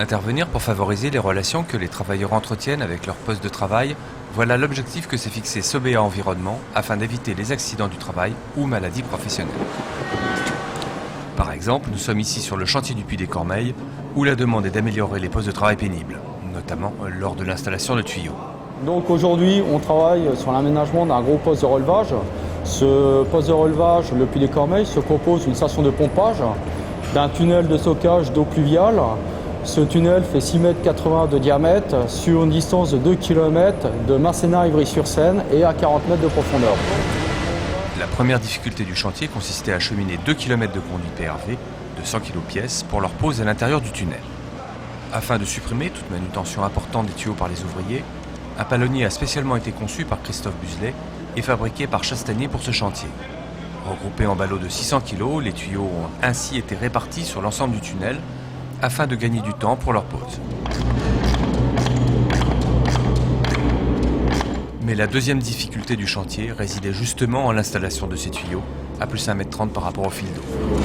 Intervenir pour favoriser les relations que les travailleurs entretiennent avec leur poste de travail, voilà l'objectif que s'est fixé Sobea Environnement afin d'éviter les accidents du travail ou maladies professionnelles. Par exemple, nous sommes ici sur le chantier du Puy des Cormeilles où la demande est d'améliorer les postes de travail pénibles, notamment lors de l'installation de tuyaux. Donc aujourd'hui, on travaille sur l'aménagement d'un gros poste de relevage. Ce poste de relevage, le Puy des Cormeilles, se compose d'une station de pompage, d'un tunnel de stockage d'eau pluviale. Ce tunnel fait 6,80 m de diamètre sur une distance de 2 km de Masséna-Ivry-sur-Seine et à 40 mètres de profondeur. La première difficulté du chantier consistait à acheminer 2 km de conduits PRV de 100 kg pièce pour leur pose à l'intérieur du tunnel. Afin de supprimer toute manutention importante des tuyaux par les ouvriers, un palonnier a spécialement été conçu par Christophe Buzelet et fabriqué par Chastanier pour ce chantier. Regroupés en ballots de 600 kg, les tuyaux ont ainsi été répartis sur l'ensemble du tunnel afin de gagner du temps pour leur pose. Mais la deuxième difficulté du chantier résidait justement en l'installation de ces tuyaux, à plus 1,30 m par rapport au fil d'eau. Donc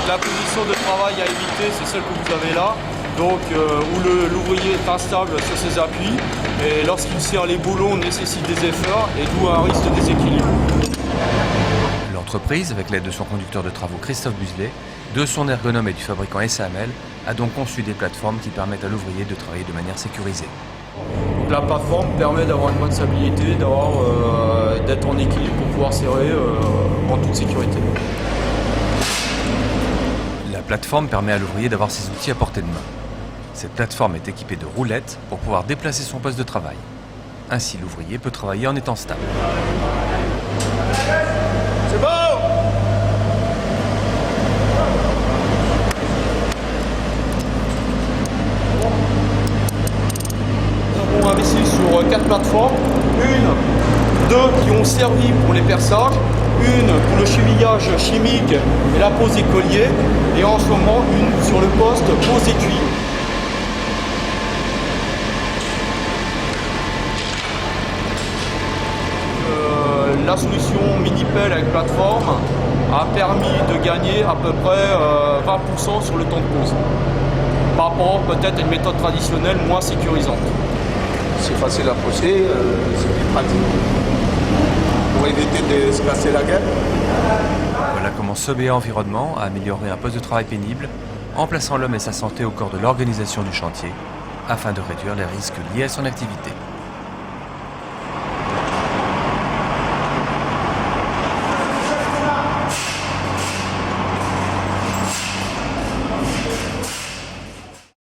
la position de travail à éviter, c'est celle que vous avez là, donc où l'ouvrier est instable sur ses appuis, et lorsqu'il serre les boulons, nécessite des efforts, et d'où un risque de déséquilibre. L'entreprise, avec l'aide de son conducteur de travaux Christophe Buzelet, de son ergonome et du fabricant SAML, a donc conçu des plateformes qui permettent à l'ouvrier de travailler de manière sécurisée. Donc la plateforme permet d'avoir une bonne stabilité, d'être en équilibre pour pouvoir serrer en toute sécurité. La plateforme permet à l'ouvrier d'avoir ses outils à portée de main. Cette plateforme est équipée de roulettes pour pouvoir déplacer son poste de travail. Ainsi, l'ouvrier peut travailler en étant stable. C'est bon! Nous avons investi sur 4 plateformes, deux qui ont servi pour les perçages, une pour le chevillage chimique et la pose des colliers, et en ce moment une sur le poste pose des cuivres. La solution mini-pelle avec plateforme a permis de gagner à peu près 20% sur le temps de pose, par rapport peut-être à une méthode traditionnelle moins sécurisante. C'est facile à poser, c'est plus pratique pour éviter de se casser la gueule. Voilà comment Sobea Environnement a amélioré un poste de travail pénible en plaçant l'homme et sa santé au cœur de l'organisation du chantier afin de réduire les risques liés à son activité.